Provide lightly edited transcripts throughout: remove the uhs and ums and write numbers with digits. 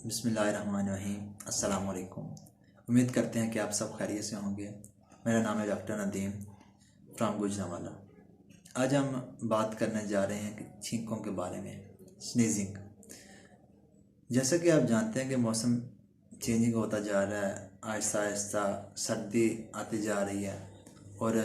बिस्मिल्लाहिर्रहमानिर्रहीम। अस्सलाम वालेकुम। उम्मीद करते हैं कि आप सब खैरियत से होंगे। मेरा नाम है डॉक्टर नदीम फ्राम गुजरांवाला। आज हम बात करने जा रहे हैं कि छींकों के बारे में, स्नीजिंग। जैसा कि आप जानते हैं कि मौसम चेंजिंग होता जा रहा है, आहिस्ता आहिस्ता सर्दी आती जा रही है और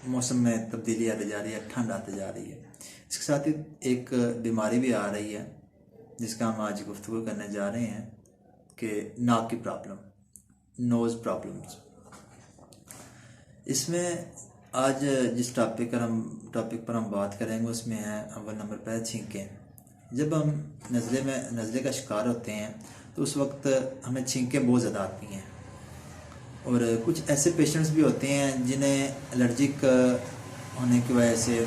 मौसम में तब्दीली आती जा रही है, ठंड आती जा रही है। इसके साथ ही एक बीमारी भी आ रही है जिसका हम आज गुफ्तगू करने जा रहे हैं कि नाक की प्रॉब्लम, नोज़ प्रॉब्लम्स। इसमें आज जिस टॉपिक पर हम बात करेंगे उसमें है अव्वल नंबर पर छींकें। जब हम नज़ले का शिकार होते हैं तो उस वक्त हमें छींकें बहुत ज़्यादा आती हैं और कुछ ऐसे पेशेंट्स भी होते हैं जिन्हें एलर्जिक होने की वजह से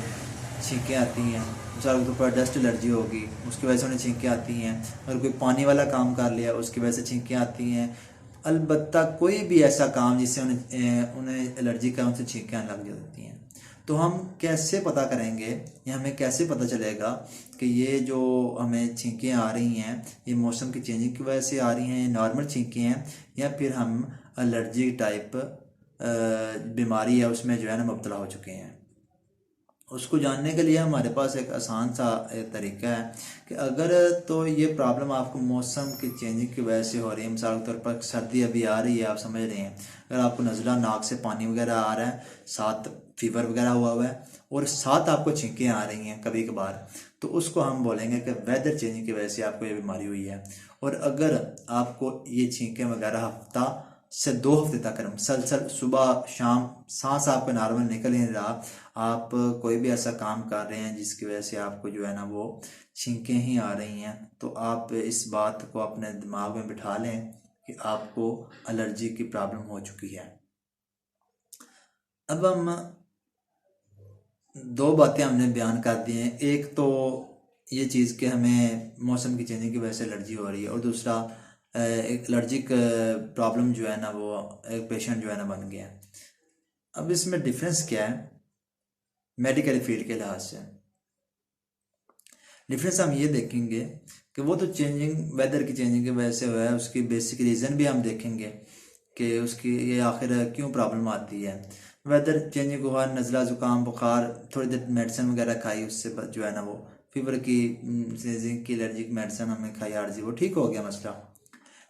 छींकें आती हैं। मिसाल के तौर पर डस्ट एलर्जी होगी, उसकी वजह से उन्हें छींकें आती हैं। अगर कोई पानी वाला काम कर लिया उसकी वजह से छींकें आती हैं। अलबत्ता कोई भी ऐसा काम जिससे उन्हें एलर्जी का, उनसे छींकें आने लग जाती हैं। तो हम कैसे पता करेंगे या हमें कैसे पता चलेगा कि ये जो हमें छींकें आ रही हैं ये मौसम की चेंजिंग की वजह से आ रही हैं, नॉर्मल छींकें हैं, या फिर हम एलर्जी टाइप बीमारी है उसमें जो है ना मुब्तला हो चुके हैं। उसको जानने के लिए हमारे पास एक आसान सा एक तरीका है कि अगर तो ये प्रॉब्लम आपको मौसम की चेंजिंग की वजह से हो रही है, मिसाल के तौर पर सर्दी अभी आ रही है, आप समझ रहे हैं, अगर आपको नज़ला, नाक से पानी वगैरह आ रहा है, साथ फीवर वगैरह हुआ है और साथ आपको छींकें आ रही हैं कभी कभार, तो उसको हम बोलेंगे कि वेदर चेंजिंग की वजह से आपको ये बीमारी हुई है। और अगर आपको ये छींकें वगैरह हफ्ता से 2 हफ्ते तक मुसलसल सुबह शाम सांस आपका नॉर्मल निकल ही नहीं रहा, आप कोई भी ऐसा काम कर रहे हैं जिसकी वजह से आपको जो है ना वो छींकें ही आ रही हैं, तो आप इस बात को अपने दिमाग में बिठा लें कि आपको एलर्जी की प्रॉब्लम हो चुकी है। अब हम 2 बातें हमने बयान कर दी हैं। एक तो ये चीज़ कि हमें मौसम की चेंजिंग की वजह से एलर्जी हो रही है, और दूसरा एक एलर्जिक प्रॉब्लम जो है ना वो एक पेशेंट जो है ना बन गया है। अब इसमें डिफरेंस क्या है मेडिकल फील्ड के लिहाज से? डिफरेंस हम ये देखेंगे कि वो तो चेंजिंग, वेदर की चेंजिंग की वजह से हुआ है, उसकी बेसिक रीज़न भी हम देखेंगे कि उसकी ये आखिर क्यों प्रॉब्लम आती है। वेदर चेंजिंग हुआ, नज़ला, ज़ुकाम, बुखार, थोड़ी देर मेडिसिन वगैरह खाई, उससे जो है ना वो फीवर की, सीजिंग की, एलर्जिक मेडिसिन हमने खाई, आर्जी, वो ठीक हो गया मसला।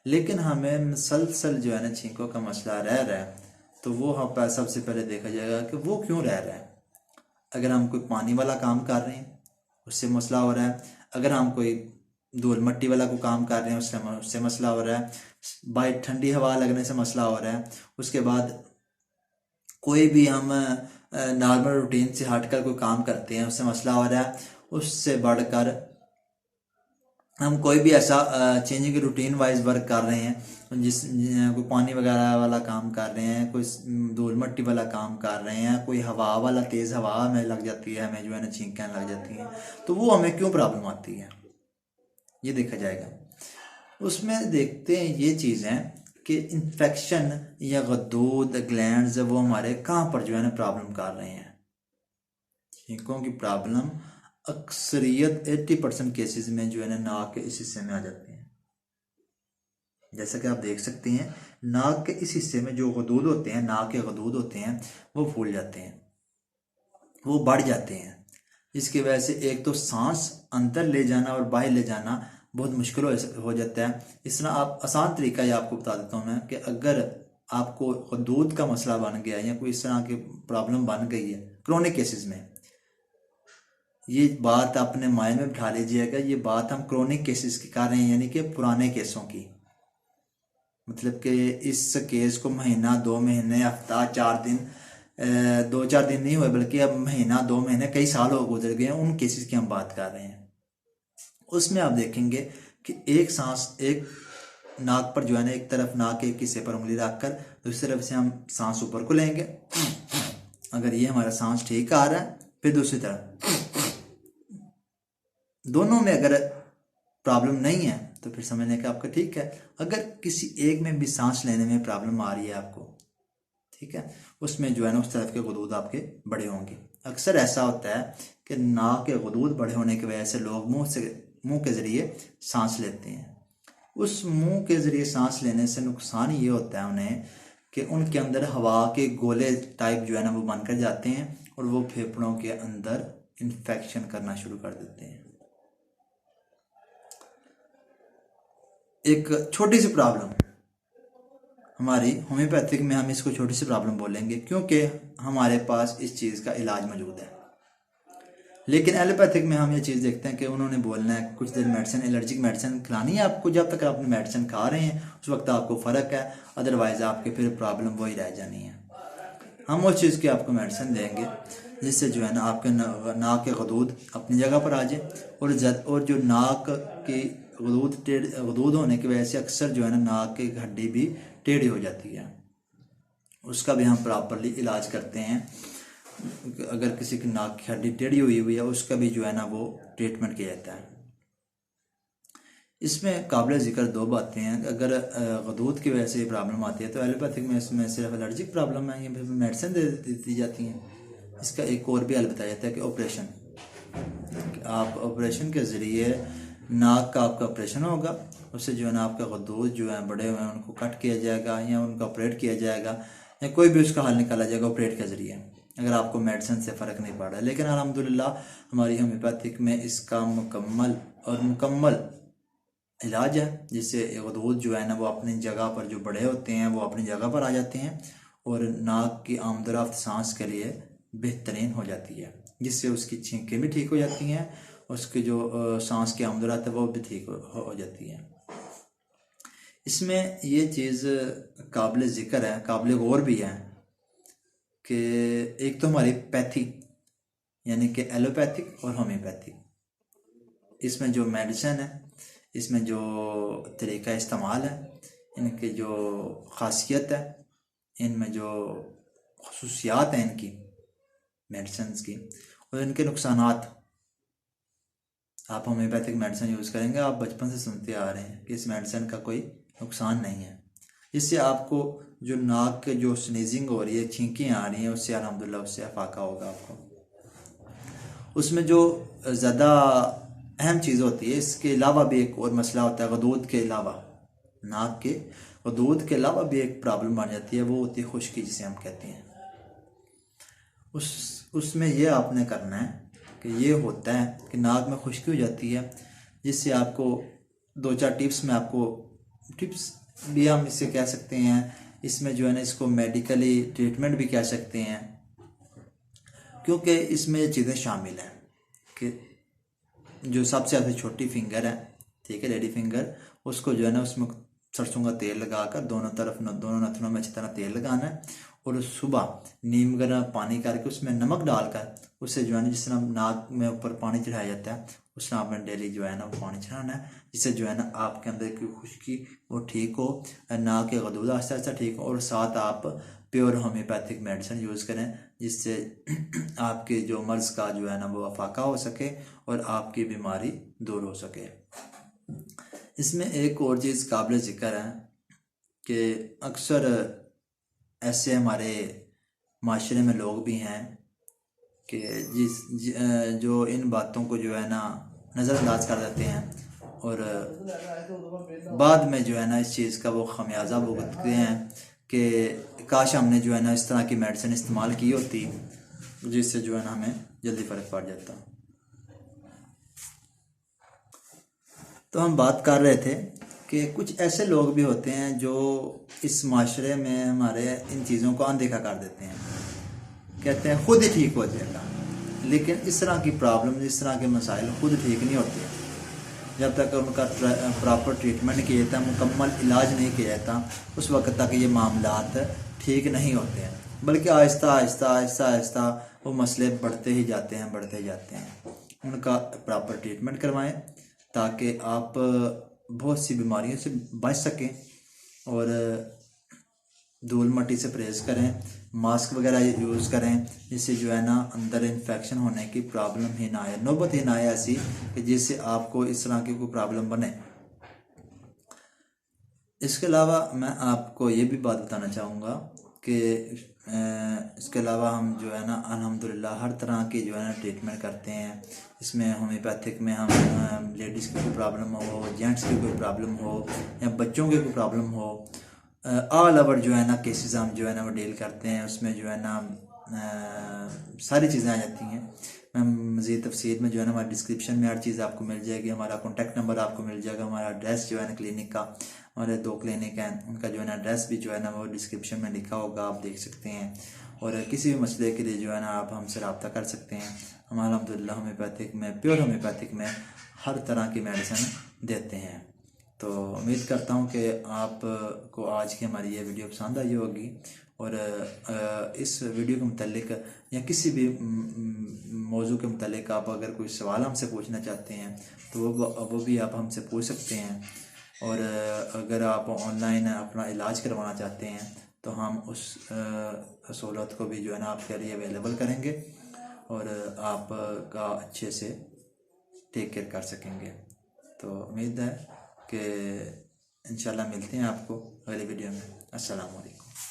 लेकिन हमें मुसलसल जो है ना छींकों का मसला रह रहा है, तो वो हम सबसे पहले देखा जाएगा कि वो क्यों रह रहा है। अगर हम कोई पानी वाला काम कर रहे हैं उससे मसला हो रहा है, अगर हम कोई धूल मिट्टी वाला कोई काम कर रहे हैं उससे मसला हो रहा है, बाहर ठंडी हवा लगने से मसला हो रहा है, उसके बाद कोई भी हम नॉर्मल रूटीन से हटकर कोई काम करते हैं उससे मसला हो रहा है, उससे बढ़कर हम कोई भी ऐसा चेंजिंग रूटीन वाइज वर्क कर रहे हैं, कोई पानी वगैरह वाला काम कर रहे हैं, कोई धूल मिट्टी वाला काम कर रहे हैं, कोई हवा वाला, तेज़ हवा में लग जाती है, हमें जो है ना छींकें लग जाती हैं, तो वो हमें क्यों प्रॉब्लम आती है ये देखा जाएगा। उसमें देखते हैं ये चीज़ें कि इन्फेक्शन या गद्दूद ग्लैंड्स वो हमारे कहाँ पर जो है ना प्रॉब्लम कर रहे हैं। छींकों की प्रॉब्लम अक्सरियत 80% केसेस में जो है ना नाक के इस हिस्से में आ जाते हैं। जैसा कि आप देख सकते हैं, नाक के इस हिस्से में जो गदूद होते हैं, नाक के गदूद होते हैं, वो फूल जाते हैं, वो बढ़ जाते हैं, जिसकी वजह से एक तो सांस अंदर ले जाना और बाहर ले जाना बहुत मुश्किल हो जाता है। इस तरह आप आसान तरीका ये आपको बता देता हूँ मैं कि अगर आपको गदूद का मसला बन गया या कोई इस तरह की प्रॉब्लम बन गई है क्रोनिक केसेस में, ये बात अपने माइंड में बिठा लीजिएगा, ये बात हम क्रोनिक केसेस की कर रहे हैं, यानी कि पुराने केसों की। मतलब कि इस केस को महीना, 2 महीने, हफ्ता, 4 दिन, 2-4 दिन नहीं हुए, बल्कि अब महीना, 2 महीने, कई साल हो गुजर गए हैं, उन केसेस की हम बात कर रहे हैं। उसमें आप देखेंगे कि एक नाक पर जो है ना, एक तरफ नाक के एक हिस्से पर उंगली रखकर दूसरी तरफ से हम सांस ऊपर को लेंगे। अगर ये हमारा सांस ठीक आ रहा है, फिर दूसरी तरफ, दोनों में अगर प्रॉब्लम नहीं है तो फिर समझने का आपका ठीक है। अगर किसी एक में भी सांस लेने में प्रॉब्लम आ रही है आपको, ठीक है, उसमें जो है ना उस तरफ के गदूद आपके बड़े होंगे। अक्सर ऐसा होता है कि नाक के गदूद बड़े होने की वजह से लोग मुंह से मुंह के ज़रिए सांस लेते हैं। उस मुंह के ज़रिए सांस लेने से नुकसान ये होता है उन्हें कि उनके अंदर हवा के गोले टाइप जो है ना वो बनकर जाते हैं और वो फेफड़ों के अंदर इन्फेक्शन करना शुरू कर देते हैं। एक छोटी सी प्रॉब्लम हमारी होम्योपैथिक में हम इसको छोटी सी प्रॉब्लम बोलेंगे क्योंकि हमारे पास इस चीज़ का इलाज मौजूद है। लेकिन एलोपैथिक में हम ये चीज़ देखते हैं कि उन्होंने बोलना है कुछ देर मेडिसिन, एलर्जिक मेडिसिन खिलानी है आपको, जब तक आप मेडिसिन खा रहे हैं उस वक्त आपको फ़र्क है, अदरवाइज़ आपके फिर प्रॉब्लम वही रह जानी है। हम उस चीज़ की आपको मेडिसिन देंगे जिससे जो है ना आपके नाक के गदूद अपनी जगह पर आ जाए और जो नाक की गदूद होने की वजह से अक्सर जो है ना नाक की हड्डी भी टेढ़ी हो जाती है, उसका भी हम प्रॉपरली इलाज करते हैं। अगर किसी की नाक की हड्डी टेढ़ी हुई है उसका भी जो है ना वो ट्रीटमेंट किया जाता है। इसमें काबिल ज़िक्र दो बातें हैं। अगर गदूद की वजह से प्रॉब्लम आती है तो एलोपैथिक में इसमें सिर्फ एलर्जिक प्रॉब्लम है, ये मेडिसिन दे दी जाती हैं। इसका एक और भी हल बताया जाता है कि ऑपरेशन, आप ऑपरेशन के ज़रिए नाक का आपका ऑपरेशन होगा, उससे जो है ना आपका गदूद जो है बड़े हुए हैं उनको कट किया जाएगा या उनका ऑपरेट किया जाएगा या कोई भी उसका हल निकाला जाएगा ऑपरेट के ज़रिए, अगर आपको मेडिसिन से फ़र्क नहीं पड़ रहा है। लेकिन अल्हम्दुलिल्लाह हमारी होम्योपैथिक में इसका मुकम्मल इलाज है, जिससे गदूद जो है ना वो अपनी जगह पर जो बड़े होते हैं वो अपनी जगह पर आ जाते हैं और नाक की आमदरफ्त सांस के लिए बेहतरीन हो जाती है, जिससे उसकी छींकें भी ठीक हो जाती हैं, उसकी जो सांस की आमदरफ्त है वो भी ठीक हो जाती है। इसमें ये चीज़ काबिल ज़िक्र है, काबिल गौर भी है कि एक तो हमारी पैथी यानी कि एलोपैथिक और होम्योपैथिक, इसमें जो मेडिसिन है, इसमें जो तरीका इस्तेमाल है, इनकी जो ख़ासियत है, इनमें जो खसूसियात हैं इनकी मेडिसिन की और इनके नुकसानात, आप होम्योपैथिक मेडिसिन यूज़ करेंगे, आप बचपन से सुनते आ रहे हैं कि इस मेडिसिन का कोई नुकसान नहीं है, इससे आपको जो नाक के जो स्नीजिंग हो रही है, छींकें आ रही हैं, उससे अल्हम्दुलिल्लाह उससे अफाका होगा आपको। उसमें जो ज़्यादा अहम चीज़ होती है, इसके अलावा भी एक और मसला होता है, गदूद के अलावा, नाक के गदूद के अलावा भी एक प्रॉब्लम बन जाती है, वो होती है खुश्की, जिसे हम कहते हैं। उसमें यह आपने करना है कि ये होता है कि नाक में खुश्की हो जाती है, जिससे आपको 2-4 टिप्स में आपको टिप्स भी हम इससे कह सकते हैं, इसमें जो है ना इसको मेडिकली ट्रीटमेंट भी कह सकते हैं, क्योंकि इसमें ये चीज़ें शामिल हैं कि जो सबसे ज़्यादा छोटी फिंगर है, ठीक है, लेडी फिंगर, उसको जो है ना उसमें सरसों का तेल लगाकर दोनों नथनों में अच्छी तरह तेल लगाना है और सुबह नीम गर्म पानी करके उसमें नमक डालकर उससे जो है ना जिस तरह नाक में ऊपर पानी चढ़ाया जाता है उस तरह आपने डेली जो है ना वो पानी चढ़ाना है, जिससे जो है ना आपके अंदर की खुश्की वो ठीक हो, नाक के गदूद आहिस्ता आहिस्ता ठीक हो और साथ आप प्योर होम्योपैथिक मेडिसिन यूज़ करें, जिससे आपके जो मर्ज़ का जो है ना वो अफाका हो सके और आपकी बीमारी दूर हो सके। इसमें एक और चीज़ काबिल ज़िक्र है कि अक्सर ऐसे हमारे माशरे में लोग भी हैं कि जो इन बातों को जो है ना नज़रअंदाज कर देते हैं और बाद में जो है ना इस चीज़ का वो खमियाजा भुगतते हैं कि काश हमने जो है ना इस तरह की मेडिसिन इस्तेमाल की होती, जिससे जो है ना हमें जल्दी फ़र्क पड़ जाता। तो हम बात कर रहे थे कि कुछ ऐसे लोग भी होते हैं जो इस माशरे में हमारे इन चीज़ों को अनदेखा कर देते हैं, कहते हैं खुद ही ठीक हो जाएगा, लेकिन इस तरह की प्रॉब्लम, इस तरह के मसाइल खुद ठीक नहीं होते जब तक उनका प्रॉपर ट्रीटमेंट किया जाता है, मुकम्मल इलाज नहीं किया जाता, उस वक्त तक ये मामलात ठीक नहीं होते हैं, बल्कि आहिस्ता आहिस्ता आहिस्ता आहिस्ता वो मसले बढ़ते ही जाते हैं। उनका प्रॉपर ट्रीटमेंट करवाएं ताकि आप बहुत सी बीमारियों से बच सकें और धूल मट्टी से परहेज़ करें, मास्क वगैरह यूज़ करें, जिससे जो है ना अंदर इन्फेक्शन होने की प्रॉब्लम ही ना आए, नौबत ही ना आए ऐसी कि जिससे आपको इस तरह की कोई प्रॉब्लम बने। इसके अलावा मैं आपको ये भी बात बताना चाहूँगा कि इसके अलावा हम जो है ना अल्हम्दुलिल्लाह हर तरह की जो है ना ट्रीटमेंट करते हैं। इसमें होम्योपैथिक में हम लेडीज़ की कोई प्रॉब्लम हो, जेंट्स की कोई प्रॉब्लम हो या बच्चों की कोई प्रॉब्लम हो, ऑल ओवर जो है ना केसेस हम जो है ना वो डील करते हैं। उसमें जो है ना सारी चीज़ें आ जाती हैं। मैं मज़ीद तफसील में जो है ना हमारे डिस्क्रिप्शन में हर चीज़ आपको मिल जाएगी। हमारा कॉन्टैक्ट नंबर आपको मिल जाएगा, हमारा एड्रेस जो है ना क्लिनिक का, हमारे 2 क्लिनिक हैं, उनका जो है ना एड्रेस भी जो है ना वो डिस्क्रिप्शन में लिखा होगा, आप देख सकते हैं। और किसी भी मसले के लिए जो है ना आप हमसे रब्ता कर सकते हैं। हम अल्हम्दुलिल्लाह होम्योपैथिक में, प्योर होम्योपैथिक में हर तरह की मेडिसिन देते हैं। तो उम्मीद करता हूँ कि आपको आज की हमारी ये वीडियो पसंद आई होगी। और इस वीडियो के मुतालिक या किसी भी मौजू के मुतालिक आप अगर कोई सवाल हमसे पूछना चाहते हैं तो वो भी आप हमसे पूछ सकते हैं। और अगर आप ऑनलाइन अपना इलाज करवाना चाहते हैं तो हम उस सहूलत को भी जो है ना आपके लिए अवेलेबल करेंगे और आपका अच्छे से टेक केयर कर सकेंगे। तो उम्मीद है कि इंशाल्लाह मिलते हैं आपको अगली वीडियो में। अस्सलाम वालेकुम।